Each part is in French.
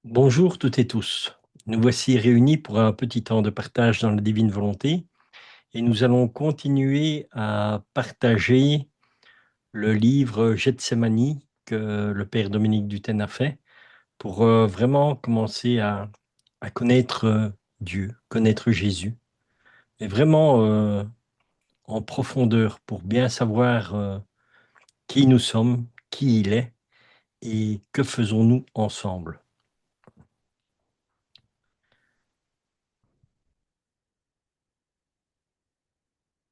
Bonjour toutes et tous. Nous voici réunis pour un petit temps de partage dans la divine volonté et nous allons continuer à partager le livre Gethsémani que le Père Dominique Dutène a fait pour vraiment commencer à connaître Dieu, connaître Jésus et vraiment en profondeur pour bien savoir qui nous sommes, qui il est et que faisons-nous ensemble.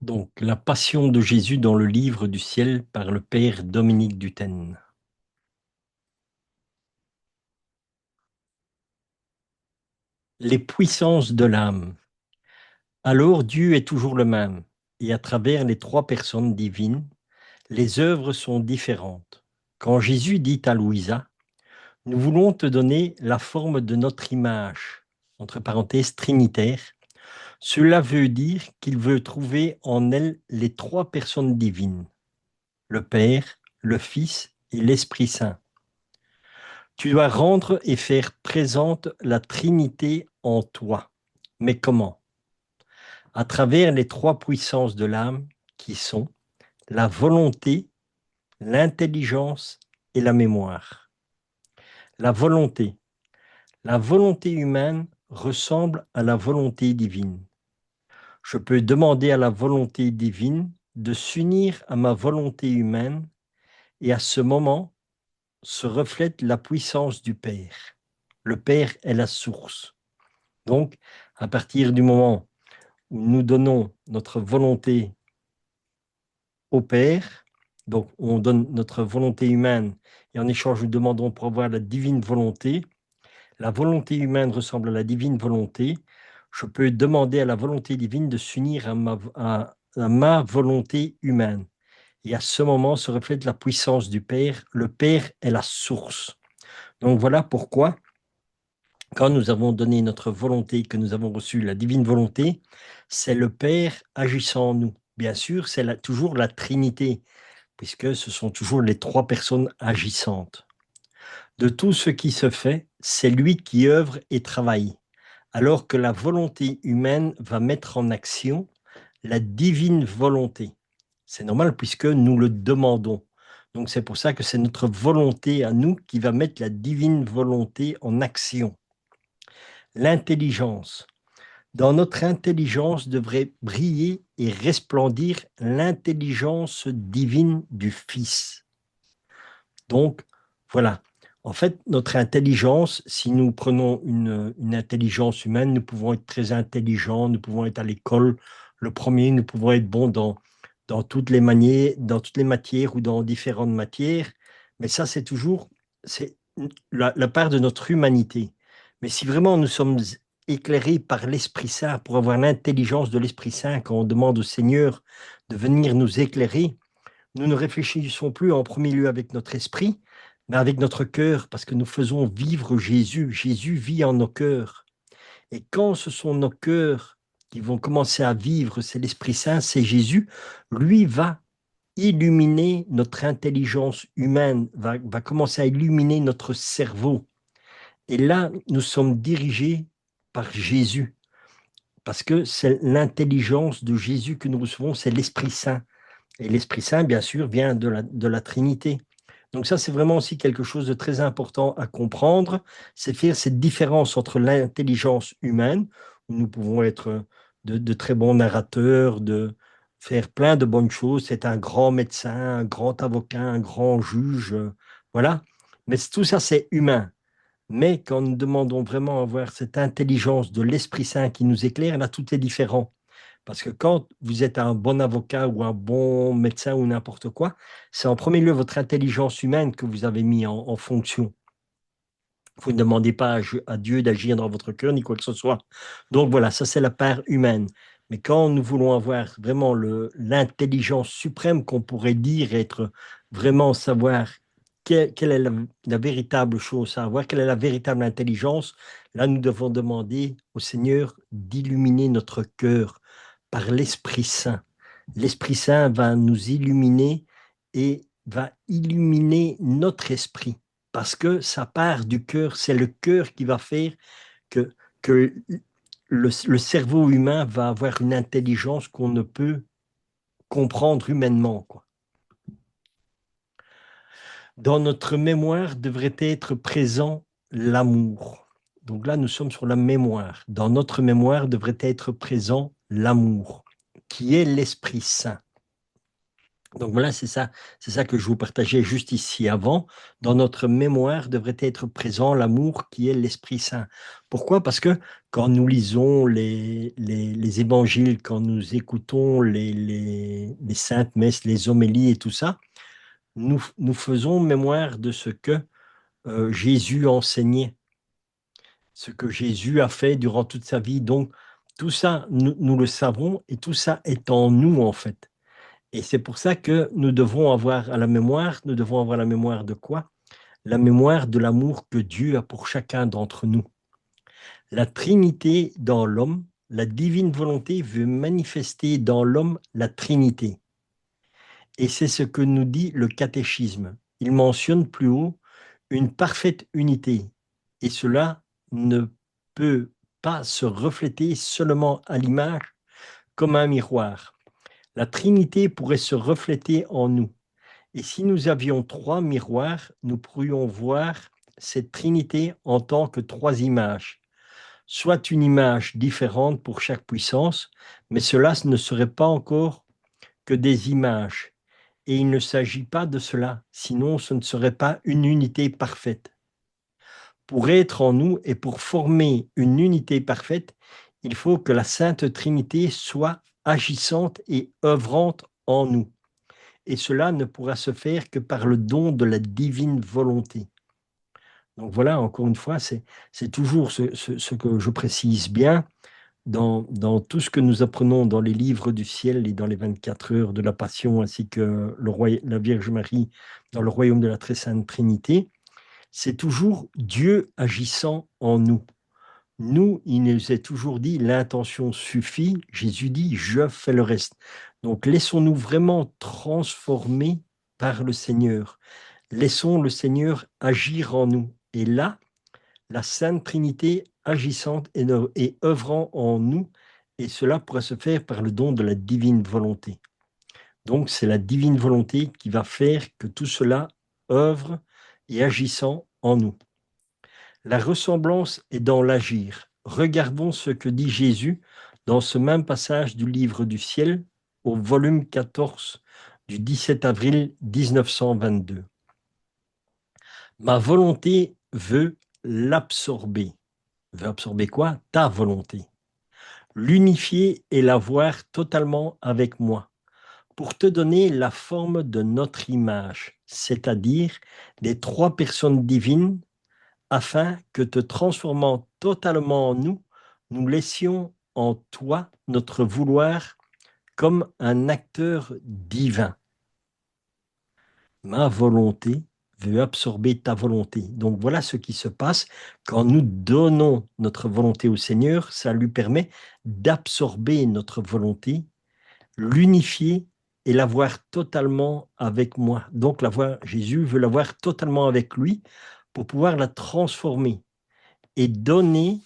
Donc, la passion de Jésus dans le livre du ciel par le Père Dominique Dutène. Les puissances de l'âme. Alors Dieu est toujours le même, et à travers les trois personnes divines, les œuvres sont différentes. Quand Jésus dit à Louisa, nous voulons te donner la forme de notre image, entre parenthèses trinitaire, cela veut dire qu'il veut trouver en elle les trois personnes divines, le Père, le Fils et l'Esprit Saint. Tu dois rendre et faire présente la Trinité en toi. Mais comment? À travers les trois puissances de l'âme qui sont la volonté, l'intelligence et la mémoire. La volonté. La volonté humaine ressemble à la volonté divine. Je peux demander à la volonté divine de s'unir à ma volonté humaine et à ce moment se reflète la puissance du Père. Le Père est la source. Donc, à partir du moment où nous donnons notre volonté au Père, donc on donne notre volonté humaine et en échange nous demandons pour avoir la divine volonté, la volonté humaine ressemble à la divine volonté, je peux demander à la volonté divine de s'unir à ma volonté humaine. Et à ce moment se reflète la puissance du Père. Le Père est la source. Donc voilà pourquoi quand nous avons donné notre volonté, que nous avons reçu la divine volonté, c'est le Père agissant en nous. Bien sûr, c'est toujours la Trinité, puisque ce sont toujours les trois personnes agissantes. De tout ce qui se fait, c'est lui qui œuvre et travaille, alors que la volonté humaine va mettre en action la divine volonté. C'est normal puisque nous le demandons. Donc c'est pour ça que c'est notre volonté à nous qui va mettre la divine volonté en action. L'intelligence. Dans notre intelligence devrait briller et resplendir l'intelligence divine du Fils. Donc, voilà. En fait, notre intelligence, si nous prenons une intelligence humaine, nous pouvons être très intelligents, nous pouvons être à l'école le premier, nous pouvons être bons dans toutes les manières, dans toutes les matières ou dans différentes matières. Mais ça, c'est la part de notre humanité. Mais si vraiment nous sommes éclairés par l'Esprit Saint, pour avoir l'intelligence de l'Esprit Saint, quand on demande au Seigneur de venir nous éclairer, nous ne réfléchissons plus en premier lieu avec notre esprit, mais avec notre cœur, parce que nous faisons vivre Jésus. Jésus vit en nos cœurs. Et quand ce sont nos cœurs qui vont commencer à vivre, c'est l'Esprit Saint, c'est Jésus, lui va illuminer notre intelligence humaine, va commencer à illuminer notre cerveau. Et là, nous sommes dirigés par Jésus, parce que c'est l'intelligence de Jésus que nous recevons, c'est l'Esprit Saint. Et l'Esprit Saint, bien sûr, vient de la Trinité. Donc ça, c'est vraiment aussi quelque chose de très important à comprendre, c'est faire cette différence entre l'intelligence humaine, où nous pouvons être de très bons narrateurs, de faire plein de bonnes choses, c'est un grand médecin, un grand avocat, un grand juge, voilà. Mais tout ça, c'est humain. Mais quand nous demandons vraiment à avoir cette intelligence de l'Esprit Saint qui nous éclaire, là, tout est différent. Parce que quand vous êtes un bon avocat ou un bon médecin ou n'importe quoi, c'est en premier lieu votre intelligence humaine que vous avez mis en fonction. Vous ne demandez pas à Dieu d'agir dans votre cœur ni quoi que ce soit. Donc voilà, ça c'est la part humaine. Mais quand nous voulons avoir vraiment l'intelligence suprême qu'on pourrait dire être vraiment savoir quelle est la véritable chose à avoir, quelle est la véritable intelligence, là nous devons demander au Seigneur d'illuminer notre cœur par l'Esprit Saint. L'Esprit Saint va nous illuminer et va illuminer notre esprit. parce que ça part du cœur. C'est le cœur qui va faire que, que le cerveau humain va avoir une intelligence qu'on ne peut comprendre humainement, quoi. Dans notre mémoire devrait être présent l'amour. Donc là, nous sommes sur la mémoire. Dans notre mémoire devrait être présent l'amour, qui est l'Esprit Saint. Donc voilà, c'est ça que je vous partageais juste ici avant. Dans notre mémoire devrait être présent l'amour qui est l'Esprit Saint. Pourquoi? Parce que quand nous lisons les évangiles, quand nous écoutons les saintes messes, les homélies et tout ça, nous faisons mémoire de ce que Jésus enseignait, ce que Jésus a fait durant toute sa vie. Donc, tout ça, nous le savons et tout ça est en nous, en fait. Et c'est pour ça que nous devons avoir à la mémoire, nous devons avoir la mémoire de quoi? La mémoire de l'amour que Dieu a pour chacun d'entre nous. La Trinité dans l'homme, la divine volonté veut manifester dans l'homme la Trinité. Et c'est ce que nous dit le catéchisme. Il mentionne plus haut une parfaite unité. Et cela ne peut pas se refléter seulement à l'image comme un miroir. La Trinité pourrait se refléter en nous. Et si nous avions trois miroirs, nous pourrions voir cette Trinité en tant que trois images, soit une image différente pour chaque puissance, mais cela ne serait pas encore que des images. Et il ne s'agit pas de cela, sinon ce ne serait pas une unité parfaite. Pour être en nous et pour former une unité parfaite, il faut que la Sainte Trinité soit agissante et œuvrante en nous. Et cela ne pourra se faire que par le don de la divine volonté. Donc voilà, encore une fois, c'est toujours ce que je précise bien dans tout ce que nous apprenons dans les livres du ciel et dans les 24 heures de la Passion, ainsi que la Vierge Marie dans le royaume de la Très Sainte Trinité, c'est toujours Dieu agissant en nous. Nous, il nous est toujours dit, l'intention suffit. Jésus dit, je fais le reste. Donc, laissons-nous vraiment transformer par le Seigneur. Laissons le Seigneur agir en nous. Et là, la Sainte Trinité agissante et œuvrant en nous, et cela pourra se faire par le don de la divine volonté. Donc, c'est la divine volonté qui va faire que tout cela œuvre et agissant en nous. La ressemblance est dans l'agir. Regardons ce que dit Jésus dans ce même passage du livre du ciel, au volume 14 du 17 avril 1922. Ma volonté veut l'absorber. Veut absorber quoi? Ta volonté. L'unifier et la voir totalement avec moi, pour te donner la forme de notre image, c'est-à-dire des trois personnes divines, afin que te transformant totalement en nous, nous laissions en toi notre vouloir comme un acteur divin. Ma volonté veut absorber ta volonté. Donc voilà ce qui se passe quand nous donnons notre volonté au Seigneur, ça lui permet d'absorber notre volonté, l'unifier et l'avoir totalement avec moi. Donc Jésus veut l'avoir totalement avec lui pour pouvoir la transformer et donner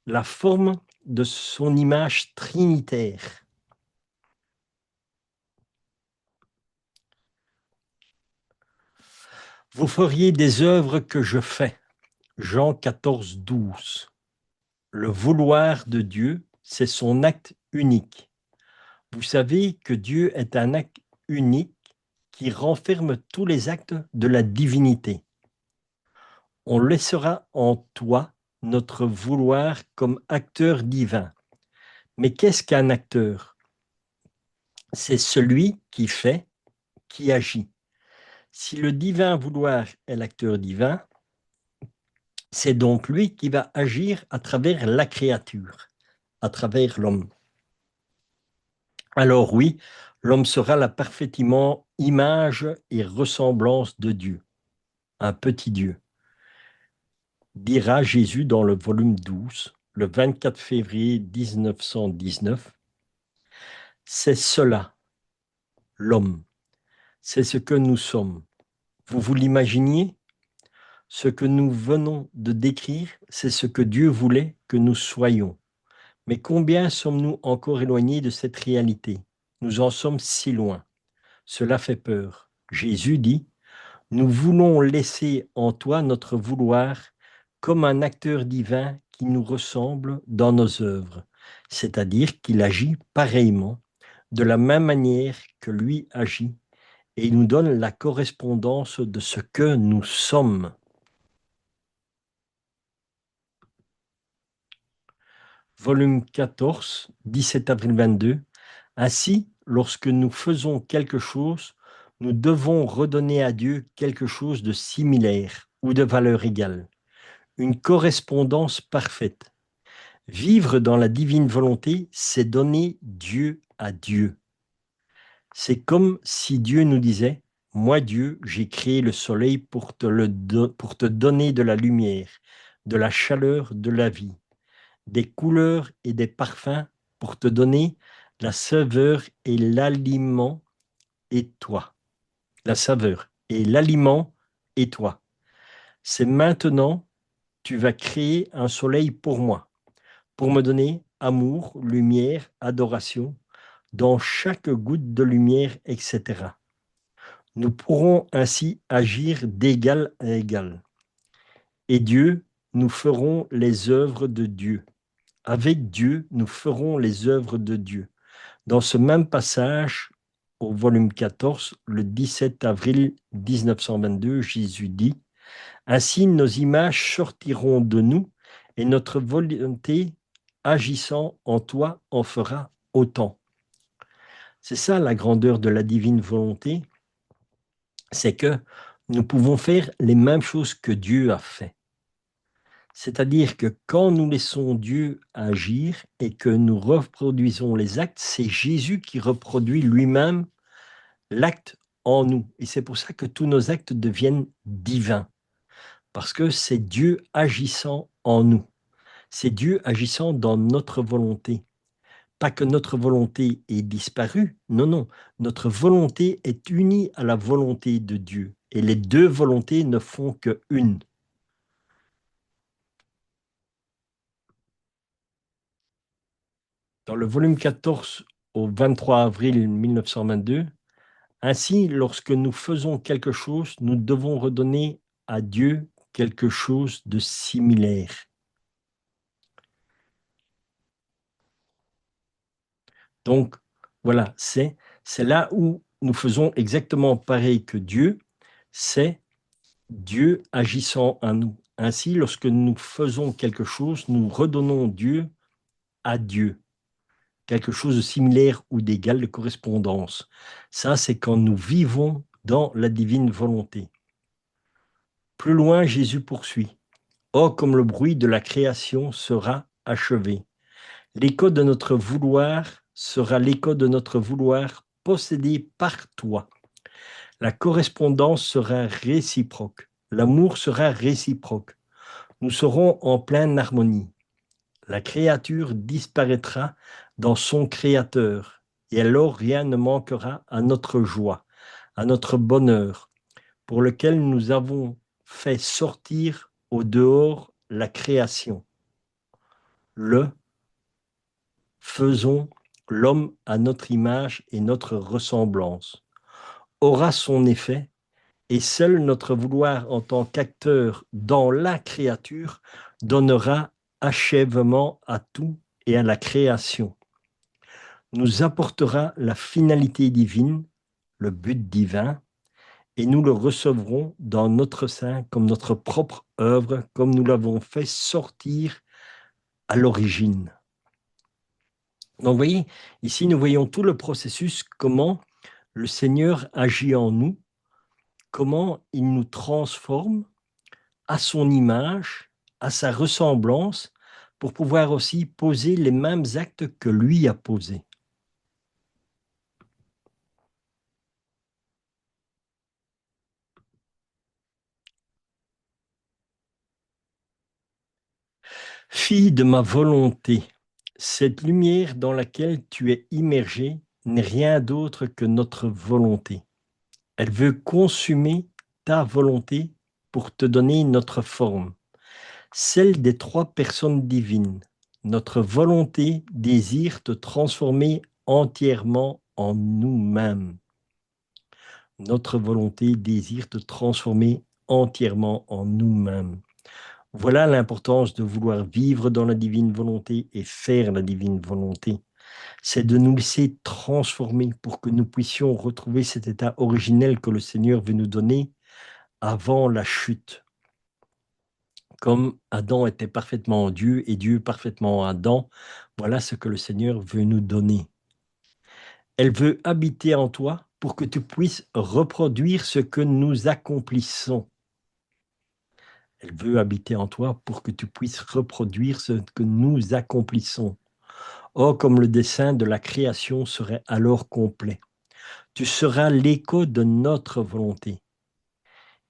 la forme de son image trinitaire. Vous feriez des œuvres que je fais. Jean 14, 12. Le vouloir de Dieu, c'est son acte unique. Vous savez que Dieu est un acte unique qui renferme tous les actes de la divinité. On laissera en toi notre vouloir comme acteur divin. Mais qu'est-ce qu'un acteur? C'est celui qui fait, qui agit. Si le divin vouloir est l'acteur divin, c'est donc lui qui va agir à travers la créature, à travers l'homme. Alors oui, l'homme sera la parfaite image et ressemblance de Dieu, un petit Dieu, dira Jésus dans le volume 12, le 24 février 1919. C'est cela, l'homme, c'est ce que nous sommes. Vous vous l'imaginiez? Ce que nous venons de décrire, c'est ce que Dieu voulait que nous soyons. Mais combien sommes-nous encore éloignés de cette réalité? Nous en sommes si loin. Cela fait peur. Jésus dit, nous voulons laisser en toi notre vouloir comme un acteur divin qui nous ressemble dans nos œuvres, c'est-à-dire qu'il agit pareillement, de la même manière que lui agit, et il nous donne la correspondance de ce que nous sommes. Volume 14, 17 avril 22. Ainsi, lorsque nous faisons quelque chose, nous devons redonner à Dieu quelque chose de similaire ou de valeur égale, une correspondance parfaite. Vivre dans la divine volonté, c'est donner Dieu à Dieu. C'est comme si Dieu nous disait, moi Dieu, j'ai créé le soleil pour te donner de la lumière, de la chaleur, de la vie, des couleurs et des parfums pour te donner la saveur et l'aliment et toi. La saveur et l'aliment et toi. C'est maintenant, tu vas créer un soleil pour moi, pour me donner amour, lumière, adoration, dans chaque goutte de lumière, etc. Nous pourrons ainsi agir d'égal à égal. Et Dieu, nous ferons les œuvres de Dieu. Avec Dieu, nous ferons les œuvres de Dieu. Dans ce même passage, au volume 14, le 17 avril 1922, Jésus dit, ainsi nos images sortiront de nous et notre volonté agissant en toi en fera autant. C'est ça la grandeur de la divine volonté, c'est que nous pouvons faire les mêmes choses que Dieu a fait. C'est-à-dire que quand nous laissons Dieu agir et que nous reproduisons les actes, c'est Jésus qui reproduit lui-même l'acte en nous. Et c'est pour ça que tous nos actes deviennent divins, parce que c'est Dieu agissant en nous. C'est Dieu agissant dans notre volonté. Pas que notre volonté ait disparu, non, non. Notre volonté est unie à la volonté de Dieu. Et les deux volontés ne font qu'une. Dans le volume 14 au 23 avril 1922, ainsi, lorsque nous faisons quelque chose, nous devons redonner à Dieu quelque chose de similaire. Donc, voilà, c'est là où nous faisons exactement pareil que Dieu, c'est Dieu agissant en nous. Ainsi, lorsque nous faisons quelque chose, nous redonnons Dieu à Dieu. Quelque chose de similaire ou d'égal de correspondance. Ça, c'est quand nous vivons dans la divine volonté. Plus loin, Jésus poursuit. Oh, comme le bruit de la création sera achevé. L'écho de notre vouloir sera l'écho de notre vouloir possédé par toi. La correspondance sera réciproque. L'amour sera réciproque. Nous serons en pleine harmonie. La créature disparaîtra dans son Créateur, et alors rien ne manquera à notre joie, à notre bonheur, pour lequel nous avons fait sortir au dehors la création. Le faisons l'homme à notre image et notre ressemblance aura son effet, et seul notre vouloir en tant qu'acteur dans la créature donnera achèvement à tout et à la création. Nous apportera la finalité divine, le but divin, et nous le recevrons dans notre sein comme notre propre œuvre, comme nous l'avons fait sortir à l'origine. Donc, vous voyez, ici, nous voyons tout le processus, comment le Seigneur agit en nous, comment il nous transforme à son image, à sa ressemblance, pour pouvoir aussi poser les mêmes actes que lui a posés. Fille de ma volonté, cette lumière dans laquelle tu es immergée n'est rien d'autre que notre volonté. Elle veut consumer ta volonté pour te donner notre forme, celle des trois personnes divines. Notre volonté désire te transformer entièrement en nous-mêmes. Notre volonté désire te transformer entièrement en nous-mêmes. Voilà l'importance de vouloir vivre dans la divine volonté et faire la divine volonté. C'est de nous laisser transformer pour que nous puissions retrouver cet état originel que le Seigneur veut nous donner avant la chute. Comme Adam était parfaitement en Dieu et Dieu parfaitement en Adam, voilà ce que le Seigneur veut nous donner. Elle veut habiter en toi pour que tu puisses reproduire ce que nous accomplissons. Elle veut habiter en toi pour que tu puisses reproduire ce que nous accomplissons. Oh, comme le dessein de la création serait alors complet. Tu seras l'écho de notre volonté.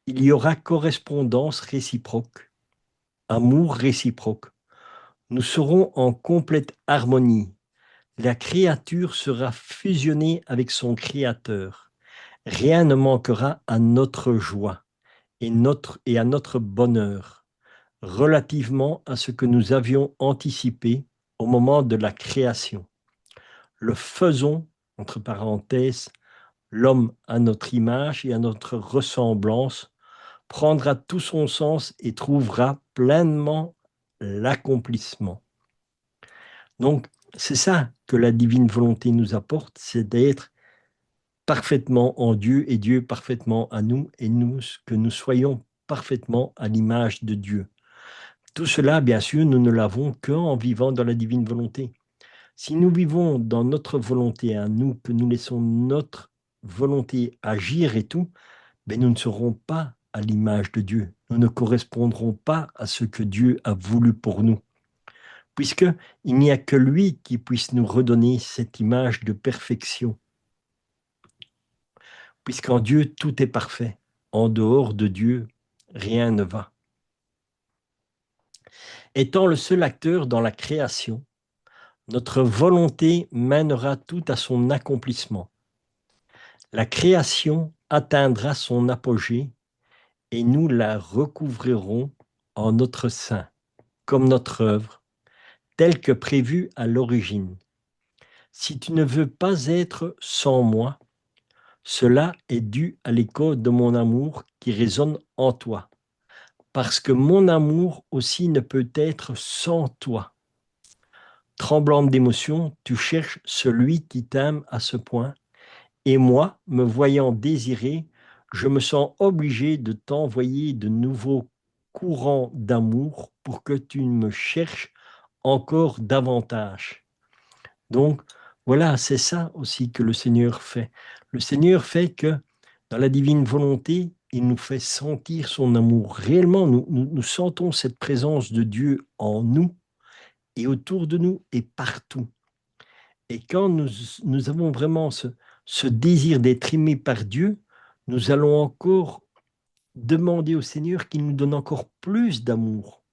Il y aura correspondance réciproque, amour réciproque. Nous serons en complète harmonie. La créature sera fusionnée avec son Créateur. Rien ne manquera à notre joie et à notre bonheur relativement à ce que nous avions anticipé au moment de la création. Le faisons, entre parenthèses, l'homme à notre image et à notre ressemblance, prendra tout son sens et trouvera pleinement l'accomplissement. Donc, c'est ça que la divine volonté nous apporte, c'est d'être parfaitement en Dieu et Dieu parfaitement à nous, et nous, que nous soyons parfaitement à l'image de Dieu. Tout cela, bien sûr, nous ne l'avons qu'en vivant dans la divine volonté. Si nous vivons dans notre volonté à nous, que nous laissons notre volonté agir et tout, ben nous ne serons pas à l'image de Dieu. Nous ne correspondrons pas à ce que Dieu a voulu pour nous. Puisqu'il n'y a que lui qui puisse nous redonner cette image de perfection. Puisqu'en Dieu, tout est parfait. En dehors de Dieu, rien ne va. Étant le seul acteur dans la création, notre volonté mènera tout à son accomplissement. La création atteindra son apogée et nous la recouvrirons en notre sein, comme notre œuvre, telle que prévue à l'origine. Si tu ne veux pas être sans moi, cela est dû à l'écho de mon amour qui résonne en toi, parce que mon amour aussi ne peut être sans toi. Tremblante d'émotion, tu cherches celui qui t'aime à ce point, et moi, me voyant désirer, je me sens obligé de t'envoyer de nouveaux courants d'amour pour que tu me cherches encore davantage. Donc, voilà, c'est ça aussi que le Seigneur fait. Le Seigneur fait que dans la divine volonté, il nous fait sentir son amour. Réellement, nous sentons cette présence de Dieu en nous et autour de nous et partout. Et quand nous avons vraiment ce désir d'être aimé par Dieu, nous allons encore demander au Seigneur qu'il nous donne encore plus d'amour,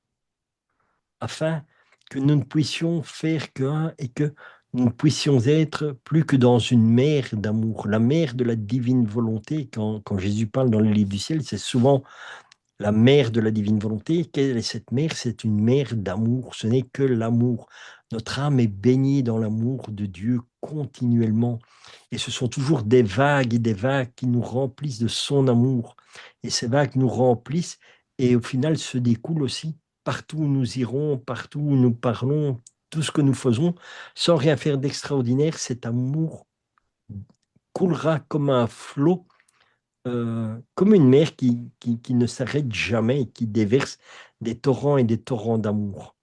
afin que nous ne puissions faire qu'un et que nous puissions être plus que dans une mer d'amour, la mer de la divine volonté. Quand Jésus parle dans le livre du ciel, c'est souvent la mer de la divine volonté. Quelle est cette mer? C'est une mer d'amour, ce n'est que l'amour. Notre âme est baignée dans l'amour de Dieu continuellement. Et ce sont toujours des vagues et des vagues qui nous remplissent de son amour. Et ces vagues nous remplissent et au final se découlent aussi partout où nous irons, partout où nous parlons, tout ce que nous faisons, sans rien faire d'extraordinaire, cet amour coulera comme un flot, comme une mer qui ne s'arrête jamais et qui déverse des torrents et des torrents d'amour.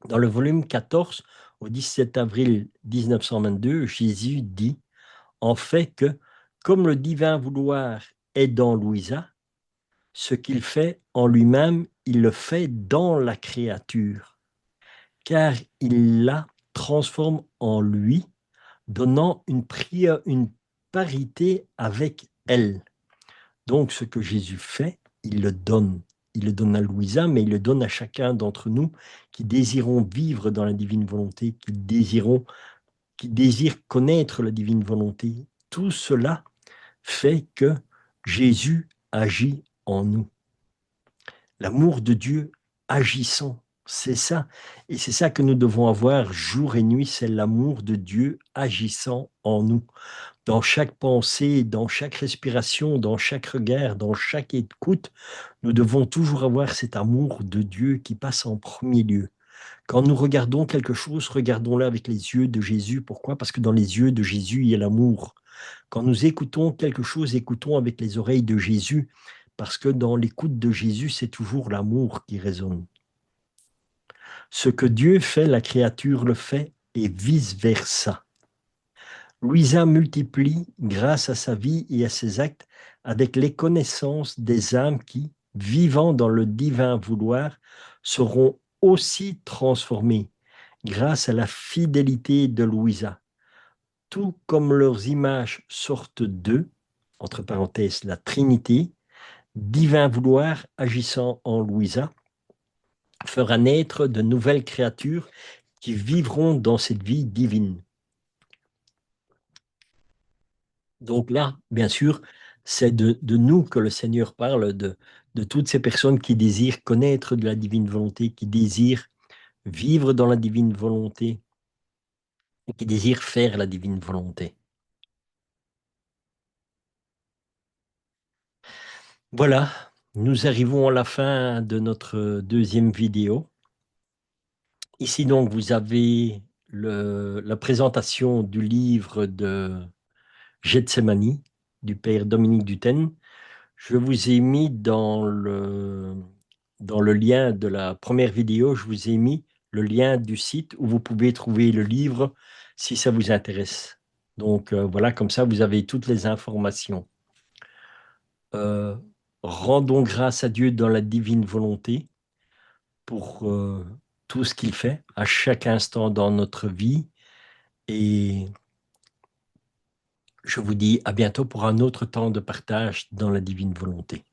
Dans le volume 14, au 17 avril 1922, Jésus dit en fait que, comme le divin vouloir est dans Louisa, ce qu'il fait en lui-même, il le fait dans la créature, car il la transforme en lui, donnant une parité avec elle. Donc, ce que Jésus fait, il le donne. Il le donne à Louisa, mais il le donne à chacun d'entre nous qui désirons vivre dans la divine volonté, qui désirent connaître la divine volonté. Tout cela fait que Jésus agit en nous. L'amour de Dieu agissant, c'est ça. Et c'est ça que nous devons avoir jour et nuit, c'est l'amour de Dieu agissant en nous. Dans chaque pensée, dans chaque respiration, dans chaque regard, dans chaque écoute, nous devons toujours avoir cet amour de Dieu qui passe en premier lieu. Quand nous regardons quelque chose, regardons-le avec les yeux de Jésus. Pourquoi? Parce que dans les yeux de Jésus, il y a l'amour. Quand nous écoutons quelque chose, écoutons avec les oreilles de Jésus, parce que dans l'écoute de Jésus, c'est toujours l'amour qui résonne. Ce que Dieu fait, la créature le fait, et vice-versa. Louisa multiplie, grâce à sa vie et à ses actes, avec les connaissances des âmes qui, vivant dans le divin vouloir, seront aussi transformées grâce à la fidélité de Louisa. Tout comme leurs images sortent d'eux, entre parenthèses la Trinité, divin vouloir agissant en Louisa, fera naître de nouvelles créatures qui vivront dans cette vie divine. Donc là, bien sûr, c'est de nous que le Seigneur parle, de toutes ces personnes qui désirent connaître de la divine volonté, qui désirent vivre dans la divine volonté, et qui désirent faire la divine volonté. Voilà, nous arrivons à la fin de notre deuxième vidéo. Ici donc, vous avez la présentation du livre de Gethsemane, du père Dominique Dutène. Je vous ai mis dans le lien de la première vidéo, je vous ai mis le lien du site où vous pouvez trouver le livre si ça vous intéresse. Donc voilà, comme ça, vous avez toutes les informations. Euh, Rendons grâce à Dieu dans la divine volonté pour tout ce qu'il fait à chaque instant dans notre vie. Et je vous dis à bientôt pour un autre temps de partage dans la divine volonté.